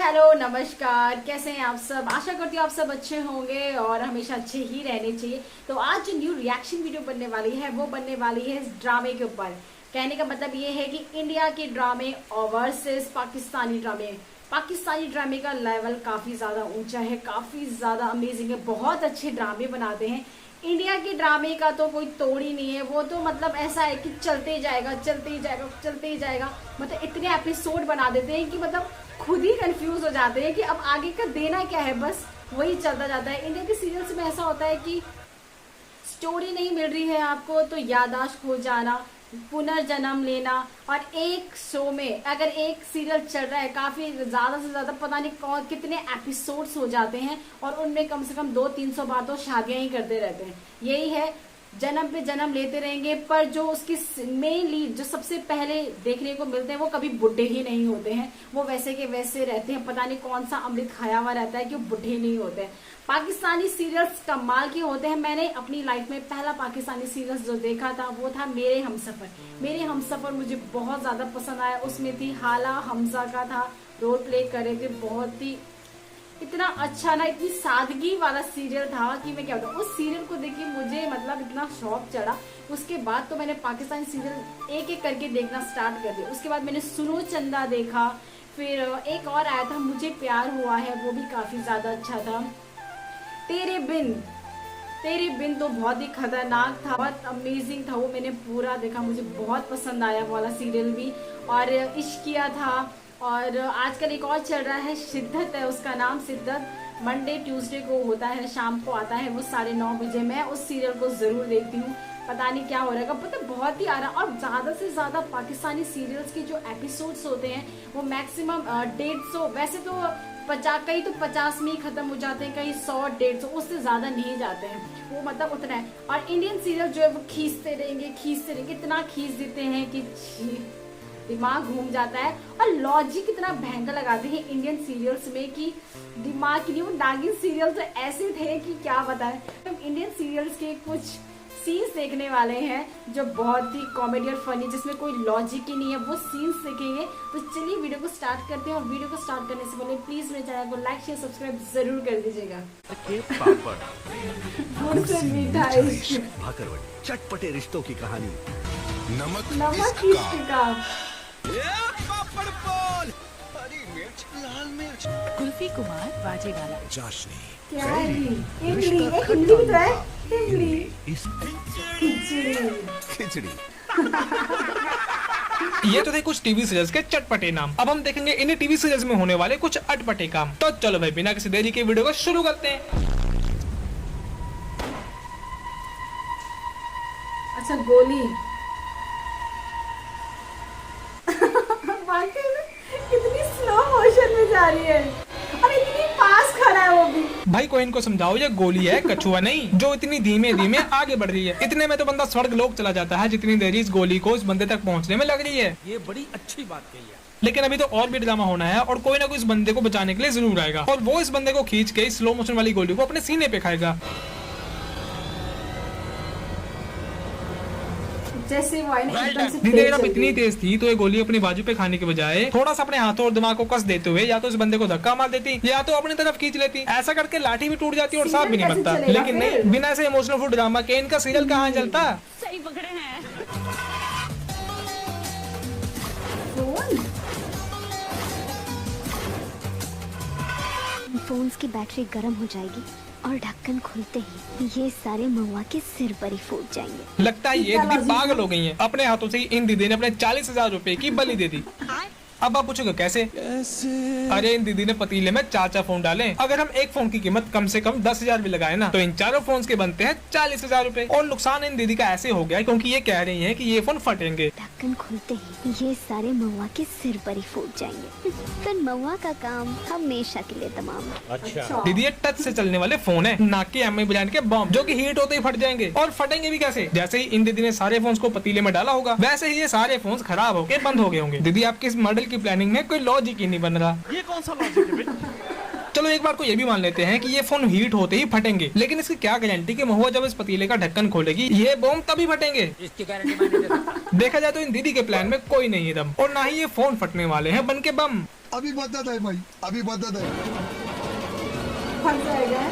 Hello नमस्कार, कैसे हैं आप सब। आशा करती हूँ आप सब अच्छे होंगे और हमेशा अच्छे ही रहने चाहिए। तो आज जो न्यू रिएक्शन वीडियो बनने वाली है वो बनने वाली है इस ड्रामे के ऊपर। कहने का मतलब ये है कि इंडिया के ड्रामे वर्सेस पाकिस्तानी ड्रामे। पाकिस्तानी ड्रामे का लेवल काफी ज्यादा ऊंचा है, काफी ज्यादा अमेजिंग है, बहुत अच्छे ड्रामे बनाते हैं। इंडिया के ड्रामे का तो कोई तोड़ ही नहीं है। वो तो मतलब ऐसा है कि चलते ही जाएगा, चलते ही जाएगा, चलते ही जाएगा। मतलब इतने एपिसोड बना देते हैं कि मतलब खुद ही कंफ्यूज हो जाते हैं कि अब आगे का देना क्या है, बस वही चलता जाता है। इंडिया के सीरियल्स में ऐसा होता है कि स्टोरी नहीं मिल रही है आपको तो याददाश्त खो जाना, पुनर्जन्म लेना। और एक शो में अगर एक सीरियल चल रहा है, काफी ज्यादा से ज्यादा पता नहीं कौन कितने एपिसोड्स हो जाते हैं और उनमें कम से कम 200-300 बार तो शादियां ही करते रहते हैं। यही है, जन्म पे जन्म लेते रहेंगे। पर जो उसकी मेन लीड जो सबसे पहले देखने को मिलते हैं वो कभी बुढ़े ही नहीं होते हैं, वो वैसे के वैसे रहते हैं। पता नहीं कौन सा अमृत खाया हुआ रहता है कि वो बुढ़े नहीं होते हैं। पाकिस्तानी सीरियल्स कमाल के होते हैं। मैंने अपनी लाइफ में पहला पाकिस्तानी सीरियल्स जो देखा था वो था मेरे हमसफर। मेरे हमसफर मुझे बहुत ज्यादा पसंद आया। उसमें थी हाला हमजा का था, रोल प्ले करे थे, बहुत ही इतना अच्छा ना, इतनी सादगी वाला सीरियल था कि मैं क्या बताऊं। उस सीरियल को देख के मुझे मतलब इतना शौक चढ़ा। उसके बाद तो मैंने पाकिस्तानी सीरियल एक एक करके देखना स्टार्ट कर दिया। उसके बाद मैंने सुनो चंदा देखा, फिर एक और आया था मुझे प्यार हुआ है, वो भी काफी ज्यादा अच्छा था। तेरे बिन तो बहुत ही खतरनाक था, बहुत अमेजिंग था वो। मैंने पूरा देखा, मुझे बहुत पसंद आया वाला सीरियल भी। और इश्किया था। और आजकल एक और चल रहा है, शिद्दत है उसका नाम, शिद्दत। मंडे ट्यूसडे को होता है, शाम को आता है वो 9:30 बजे। मैं उस सीरियल को जरूर देखती हूँ, पता नहीं क्या हो रहा है, पता बहुत ही आ रहा। और ज्यादा से ज्यादा पाकिस्तानी सीरियल्स के जो एपिसोड्स होते हैं वो मैक्सिमम 150, वैसे तो 50, कई तो 50 में ही खत्म हो जाते हैं, कई 100-150, उससे ज्यादा नहीं जाते हैं वो, मतलब उतना है। और इंडियन सीरियल जो है वो खींचते रहेंगे, इतना खींच देते हैं कि दिमाग घूम जाता है। और लॉजिक इतना भयंकर लगाते हैं इंडियन सीरियल्स में कि दिमाग की नहीं। वो नागिन सीरियल तो ऐसे थे कि क्या बताएं। तो इंडियन सीरियल्स के कुछ सीन्स देखने वाले हैं जो बहुत ही कॉमेडी और फनी, जिसमें कोई लॉजिक ही नहीं है, वो सीन्स देखेंगे। तो चलिए वीडियो को स्टार्ट करते हैं। और वीडियो को स्टार्ट करने से पहले प्लीज मेरे चैनल को लाइक शेयर सब्सक्राइब जरूर कर दीजिएगा। चटपटे रिश्तों की कहानी, नमक इश्क का, हरी मिर्च, लाल मिर्च, कुल्फी कुमार वाजेवाला, चाशनी, क्या है इमली, एक हिंदी भी तो है, इमली, खिचड़ी। ये तो थे कुछ टीवी सीरियल्स के चटपटे नाम। अब हम देखेंगे इन्हीं टीवी सीरियल्स में होने वाले कुछ अटपटे काम। तो चलो भाई बिना किसी देरी के वीडियो को शुरू करते हैं। अच्छा, गोली वाकई में कितनी स्लो मोशन में जा रही है और इतनी पास खड़ा है वो भी। भाई कोई इनको समझाओ, ये गोली है, कछुआ नहीं, जो इतनी धीमे धीमे आगे बढ़ रही है। इतने में तो बंदा स्वर्ग लोक चला जाता है जितनी देरी इस गोली को इस बंदे तक पहुंचने में लग रही है। ये बड़ी अच्छी बात कही है। लेकिन अभी तो और भी ड्रामा होना है और कोई ना कोई इस बंदे को बचाने के लिए जरूर आएगा और वो इस बंदे को खींच के स्लो मोशन वाली गोली को अपने सीने पे खाएगा। जैसे वो एकदम से धीरे तेज इतनी तेज थी तो ये गोली अपनी बाजू पे खाने के बजाय थोड़ा सा अपने हाथों और दिमाग को कस देते हुए या तो इस बंदे को धक्का मार देती या तो अपनी तरफ खींच लेती। ऐसा करके लाठी भी टूट जाती और सांप भी नहीं बनता। लेकिन नहीं, बिना ऐसे इमोशनल फुल ड्रामा के इनका सीरियल कहाँ चलता। सही पकड़े हैं। फोन्स की बैटरी गर्म हो जाएगी और ढक्कन खुलते ही ये सारे महुआ के सिर पर ही फूट जाएंगे। लगता है ये दीदी पागल हो गई हैं। अपने हाथों से इन दीदी ने अपने 40,000 रुपए की बलि दे दी। अब आप पूछोगे कैसे? अरे इन दीदी ने पतीले में 4 फोन डाले। अगर हम एक फोन की कीमत कम से कम 10,000 भी लगाए ना तो इन चारों फोन के बनते हैं 40,000 रुपए। और नुकसान इन दीदी का ऐसे हो गया क्योंकि ये कह रही हैं कि ये फोन फटेंगे। ढक्कन खुलते ही ये सारे महुआ के सिर पर ही फूट जाएंगे। फिर महुआ का काम हमेशा के लिए तमाम। अच्छा। दीदी ये टच से चलने वाले फोन है, ना कि एमआई ब्रांड के बम जो कि हीट होते ही फट जाएंगे। और फटेंगे भी कैसे? जैसे ही इन दीदी ने सारे फोन को पतीले में डाला होगा वैसे ही ये सारे फोन खराब होकर बंद हो गए होंगे। दीदी आपकी इस मॉडल की प्लानिंग में कोई लॉजिक ही नहीं बन रहा। ये कौन सा लॉजिक है? चलो एक बार को ये भी मान लेते हैं कि ये फोन हीट होते ही फटेंगे, लेकिन इसकी क्या गारंटी कि महुआ जब इस पतीले का ढक्कन खोलेगी ये बम तभी फटेंगे? इसकी गारंटी मैं नहीं देता। देखा जाए तो इन दीदी के प्लान में कोई नहीं है दम और ना ही ये फोन फटने वाले हैं बन के बम। अभी मदद है भाई, अभी मदद है। फंस जाएगा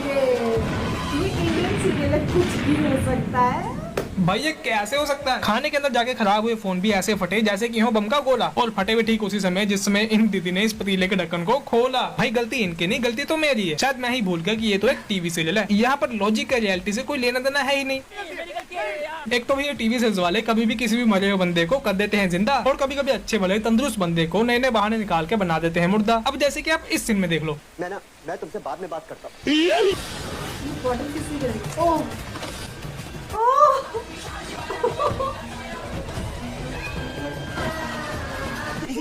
ये इंडियन सीरियल है, कुछ भी हो सकता है। भाई ये कैसे हो सकता है? खाने के अंदर जाके खराब हुए फोन भी ऐसे फटे जैसे कि हो बम का गोला, और फटे हुए ठीक उसी समय जिस समय इन दीदी ने इस पतीले के ढक्कन को खोला। भाई गलती इनकी नहीं, गलती तो मेरी है। शायद मैं ही भूल गया कि ये तो एक टीवी सीरियल है, यहाँ पर लॉजिक का रियलिटी से कोई लेना देना है ही नहीं। एक तो ये टीवी सीरियल वाले कभी भी किसी भी मरे हुए बंदे को कर देते हैं जिंदा, और कभी कभी अच्छे भले तंदुरुस्त बंदे को नए नए बहाने निकाल के बना देते हैं मुर्दा। अब जैसे कि आप इस सीन में देख लो। मैं तुमसे बाद में बात करता हूँ। बॉटल किसने करी? ओह ओह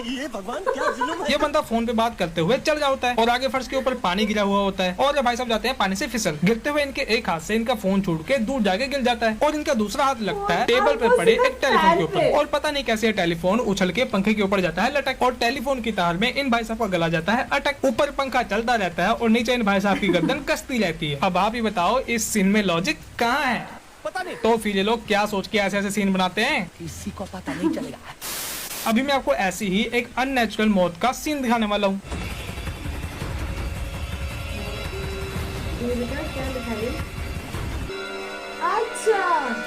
ये भगवान क्या जुल्म है। ये बंदा फोन पे बात करते हुए चल रहा होता है और आगे फर्श के ऊपर पानी गिरा हुआ होता है, और ये भाई साहब जाते हैं पानी से फिसल। गिरते हुए इनके एक हाथ से इनका फोन छूट के दूर जाके गिर जाता है, और इनका दूसरा हाथ लगता है टेबल पे पड़े एक टेलीफोन के ऊपर, और पता नहीं कैसे टेलीफोन उछल के पंखे के ऊपर जाता है लटक, और टेलीफोन की तार में इन भाई साहब का गला जाता है अटक। ऊपर पंखा चलता रहता है और नीचे इन भाई साहब की गर्दन कसती रहती है। अब आप ही बताओ इस सीन में लॉजिक कहाँ है? पता नहीं, तो फिर ये लोग क्या सोच के ऐसे ऐसे सीन बनाते हैं, किसी को पता नहीं चलेगा। अभी मैं आपको ऐसी ही एक अननेचुरल मौत का सीन दिखाने वाला हूँ। क्या दिखाई? अच्छा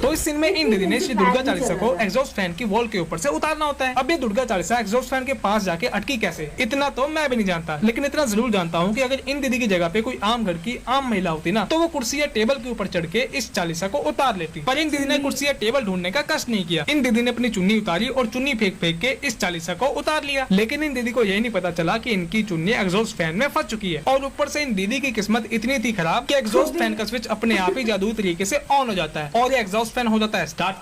तो इस सीन में इन दीदी ने श्री दुर्गा चालीसा को एग्जॉस्ट फैन की वॉल के ऊपर से उतारना होता है। अब ये दुर्गा चालीसा एग्जॉस्ट फैन के पास जाके अटकी कैसे, इतना तो मैं भी नहीं जानता, लेकिन इतना जरूर जानता हूँ कि अगर इन दीदी की जगह पे कोई आम घर की आम महिला होती ना, तो वो कुर्सी या टेबल के ऊपर चढ़ के इस चालीसा को उतार लेती। पर इन दीदी ने कुर्सी या टेबल ढूंढने का कष्ट नहीं किया। इन दीदी ने अपनी चुन्नी उतारी और चुन्नी फेंक फेंक के इस चालीसा को उतार लिया। लेकिन इन दीदी को यही नहीं पता चला कि इनकी चुन्नी एग्जॉस्ट फैन में फंस चुकी है, और ऊपर से इन दीदी की किस्मत इतनी थी खराब कि एग्जॉस्ट फैन का स्विच अपने आप ही जादुई तरीके से ऑन हो जाता है, और ये एग्जॉस्ट फैन हो जाता है स्टार्ट।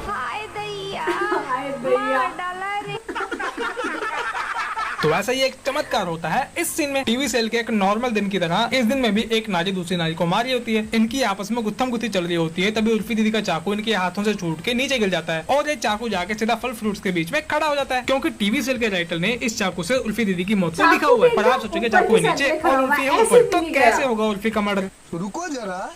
हाय दैया, हाय भैया डाला रे। तो ऐसा ही एक चमत्कार होता है इस सीन में। टीवी सीरियल के एक नॉर्मल दिन की तरह इस दिन में भी एक नारी दूसरी नारी को मारी होती है। इनकी आपस में गुत्थम गुत्थी चल रही होती है, तभी उल्फी दीदी का चाकू इनके हाथों से छूट के नीचे गिर जाता है, और ये चाकू जाके सीधा फल फ्रूट्स के बीच में खड़ा हो जाता है, क्योंकि टीवी सीरियल के राइटर ने इस चाकू से उल्फी दीदी की मौत को लिखा हुआ है। पर आप सोचेंगे चाकू है नीचे और उल्फी है ऊपर, तो कैसे होगा उल्फी का मर्डर? रुको जरा,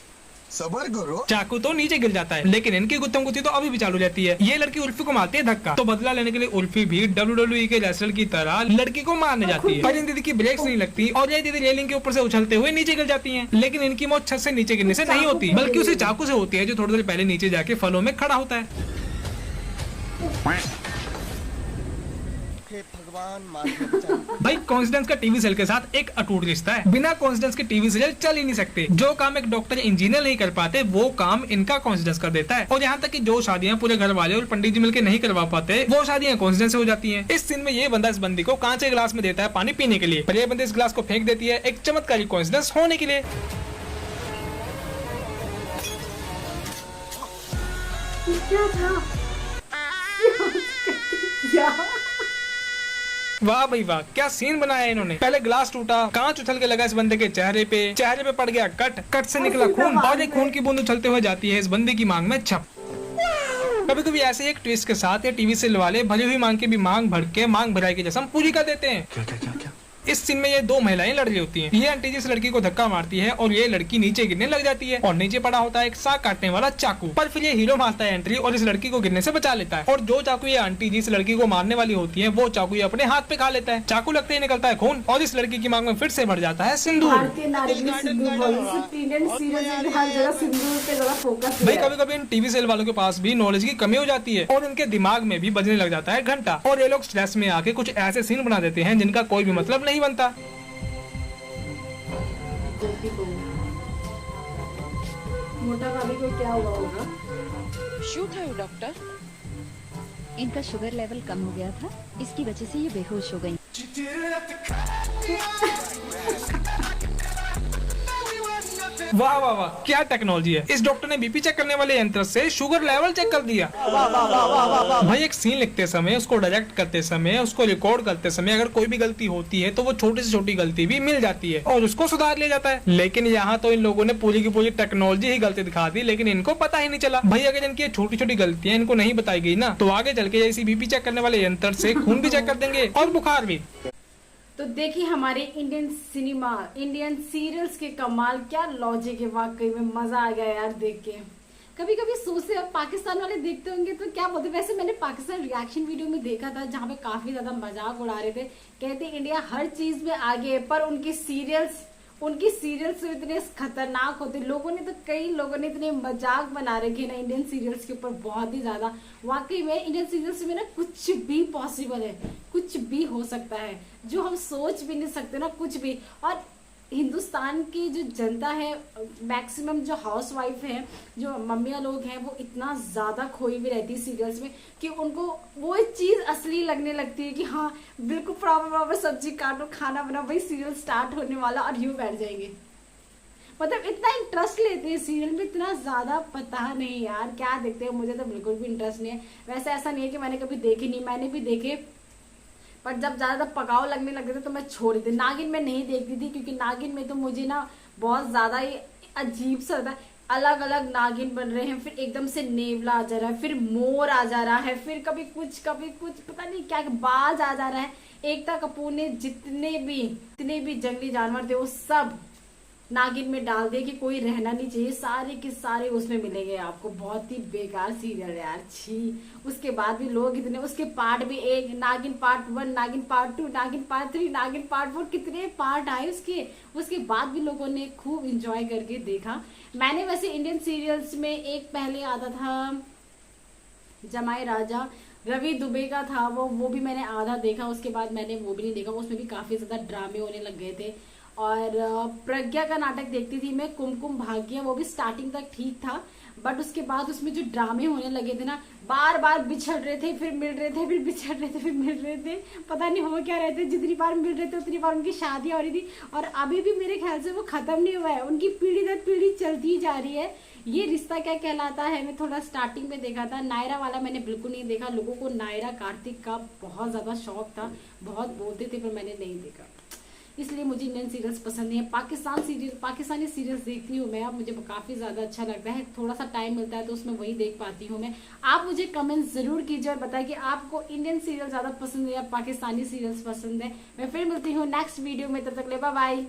सबर करो। चाकू तो नीचे गिर जाता है, लेकिन इनकी गुत्थम गुत्थी तो अभी भी चालू रहती है। ये लड़की उल्फी को मारती है धक्का, तो बदला लेने के लिए उल्फी भी WWE के रेसलर की तरह लड़की को मारने जाती है। पर इन दीदी की ब्रेक्स नहीं लगती, और ये दीदी रेलिंग के ऊपर से उछलते हुए नीचे गिर जाती हैं। लेकिन इनकी मौत छत से नीचे गिरने से नहीं होती, बल्कि उसे चाकू से होती है, जो थोड़ी देर पहले नीचे जाके फलों में खड़ा होता है। भगवान मार के बचाए। भाई कोइंसिडेंस का टीवी सीरियल के साथ एक अटूट रिश्ता है। बिना कोइंसिडेंस के टीवी सीरियल चल ही नहीं सकते। जो काम एक डॉक्टर इंजीनियर नहीं कर पाते, वो काम इनका कोइंसिडेंस कर देता है। और यहाँ तक कि जो शादियां पूरे घर वाले और पंडित जी मिलकर नहीं करवा पाते, वो शादियां कोइंसिडेंस से हो जाती हैं। इस सीन में ये बंदा इस बंदी को कांच के गिलास में देता है पानी पीने के लिए, पर ये बंदी इस गिलास को फेंक देती है एक चमत्कारी कोइंसिडेंस होने के लिए। क्या था? क्या? वाह भाई वाह, क्या सीन बनाया इन्होंने। पहले ग्लास टूटा, कांच उछल के लगा इस बंदे के चेहरे पे पड़ गया कट, कट से निकला खून, और एक खून की बूंद उछलते हुए जाती है इस बंदे की मांग में छप। कभी कभी ऐसे एक ट्विस्ट के साथ या टीवी सीरियल वाले भरी हुई मांग की भी मांग भर के मांग भराई की रस्म पूरी कर देते हैं। क्या क्या क्या क्या? इस सीन में ये दो महिलाएं लड़ रही होती हैं। ये आंटी जिस लड़की को धक्का मारती है और ये लड़की नीचे गिरने लग जाती है, और नीचे पड़ा होता है एक साग काटने वाला चाकू। पर फिर ये हीरो मारता है एंट्री और इस लड़की को गिरने से बचा लेता है, और जो चाकू ये आंटी जिस लड़की को मारने वाली होती है, वो चाकू ये अपने हाथ पे खा लेता है। चाकू लगते ही निकलता है खून, और इस लड़की की मांग में फिर से भर जाता है सिंदूर। भारतीय नारी में सिंदूर बोली, सिर्फ इंडियन सीरियल में हर जगह सिंदूर पे ज्यादा फोकस भाई है। कभी कभी इन टीवी सीरियल वालों के पास भी नॉलेज की कमी हो जाती है, और इनके दिमाग में भी बजने लग जाता है घंटा, और ये लोग स्ट्रेस में आके कुछ ऐसे सीन बना देते हैं जिनका कोई भी मतलब नहीं बनता। मोटा भाभी को क्या हुआ होगा? शूट है डॉक्टर। इनका शुगर लेवल कम हो गया था, इसकी वजह से ये बेहोश हो गई। वाह वाह वाह, क्या टेक्नोलॉजी है। इस डॉक्टर ने बीपी चेक करने वाले यंत्र से शुगर लेवल चेक कर दिया। भाई एक सीन लिखते समय, उसको डायरेक्ट करते समय, उसको रिकॉर्ड करते समय अगर कोई भी गलती होती है तो वो छोटी से छोटी गलती भी मिल जाती है और उसको सुधार लिया जाता है। लेकिन यहाँ तो इन लोगों ने पूरी की पूरी टेक्नोलॉजी ही गलती दिखा दी, लेकिन इनको पता ही नहीं चला। भाई अगर इनकी छोटी छोटी गलतियां इनको नहीं बताई गई ना, तो आगे चल के इसी बीपी चेक करने वाले यंत्र से खून भी चेक कर देंगे और बुखार भी। तो देखिए हमारे इंडियन सिनेमा, इंडियन सीरियल्स के कमाल, क्या लॉजिक है, वाकई में मजा आ गया यार देख के। कभी कभी सोचते हैं पाकिस्तान वाले देखते होंगे तो क्या बोलते। वैसे मैंने पाकिस्तान रिएक्शन वीडियो में देखा था जहाँ पे काफी ज्यादा मजाक उड़ा रहे थे, कहते इंडिया हर चीज में आगे है, पर उनकी सीरियल्स तो इतने खतरनाक होते। लोगों ने तो, कई लोगों ने इतने मजाक बना रखे ना इंडियन सीरियल्स के ऊपर, बहुत ही ज्यादा। वाकई में इंडियन सीरियल्स में ना कुछ भी पॉसिबल है, कुछ भी हो सकता है, जो हम सोच भी नहीं सकते ना, कुछ भी। और हिंदुस्तान की जो जनता है, मैक्सिमम जो हाउसवाइफ है, जो मम्मियाँ लोग हैं, वो इतना ज्यादा खोई हुई रहती है सीरियल्स में कि उनको वो चीज असली लगने लगती है कि हाँ बिल्कुल प्रॉपर सब्जी काटो, खाना बनाओ, वही सीरियल स्टार्ट होने वाला और यूं बैठ जाएंगे। मतलब इतना इंटरेस्ट लेते हैं सीरियल में, इतना ज्यादा पता नहीं यार क्या देखते हैं, मुझे तो बिल्कुल भी इंटरेस्ट नहीं है। वैसे ऐसा नहीं है कि मैंने कभी देखे नहीं, मैंने भी देखे, पर जब ज्यादा पकाव लगने लगे थे तो मैं छोड़ दी। नागिन में नहीं देखती थी क्योंकि नागिन में तो मुझे ना बहुत ज्यादा ही अजीब सा था। अलग अलग नागिन बन रहे हैं, फिर एकदम से नेवला आ जा रहा है, फिर मोर आ जा रहा है, फिर कभी कुछ पता नहीं क्या बाज आ जा रहा है। एकता कपूर ने जितने भी जंगली जानवर थे वो सब नागिन में डाल दिए कि कोई रहना नहीं चाहिए, सारे के सारे उसमें मिलेंगे आपको। बहुत ही बेकार सीरियल यार, छी। उसके बाद भी लोग इतने, उसके पार्ट भी, एक नागिन पार्ट 1, नागिन पार्ट 2, नागिन पार्ट 3, नागिन पार्ट 4, कितने पार्ट आए उसके बाद भी लोगों ने खूब इंजॉय करके देखा। मैंने वैसे इंडियन सीरियल्स में एक पहले आता था जमाई राजा, रवि दुबे का था वो भी मैंने आधा देखा, उसके बाद मैंने वो भी नहीं देखा। उसमें भी काफी ज्यादा ड्रामे होने लग गए थे। और प्रज्ञा का नाटक देखती थी मैं, कुमकुम भाग्य, वो भी स्टार्टिंग तक ठीक था, बट उसके बाद उसमें जो ड्रामे होने लगे थे ना, बार बार बिछड़ रहे थे, फिर मिल रहे थे, फिर बिछड़ रहे थे, फिर मिल रहे थे, पता नहीं हो क्या रहे थे। जितनी बार मिल रहे थे उतनी बार उनकी शादियां हो रही थी, और अभी भी मेरे ख्याल से वो खत्म नहीं हुआ है, उनकी पीढ़ी दर पीढ़ी चलती जा रही है। ये रिश्ता क्या कहलाता है मैं थोड़ा स्टार्टिंग में देखा था। नायरा वाला मैंने बिल्कुल नहीं देखा। लोगों को नायरा कार्तिक का बहुत ज्यादा शौक था, बहुत बोलते थे, पर मैंने नहीं देखा। इसलिए मुझे इंडियन सीरियल्स पसंद नहीं है। पाकिस्तानी सीरियल्स देखती हूँ मैं, अब मुझे काफ़ी ज़्यादा अच्छा लगता है। थोड़ा सा टाइम मिलता है तो उसमें वही देख पाती हूँ मैं। आप मुझे कमेंट ज़रूर कीजिए और बताएं कि आपको इंडियन सीरियल ज़्यादा पसंद है या पाकिस्तानी सीरियल्स पसंद है। मैं फिर मिलती हूँ नेक्स्ट वीडियो में, तब तक ले बाय बाय।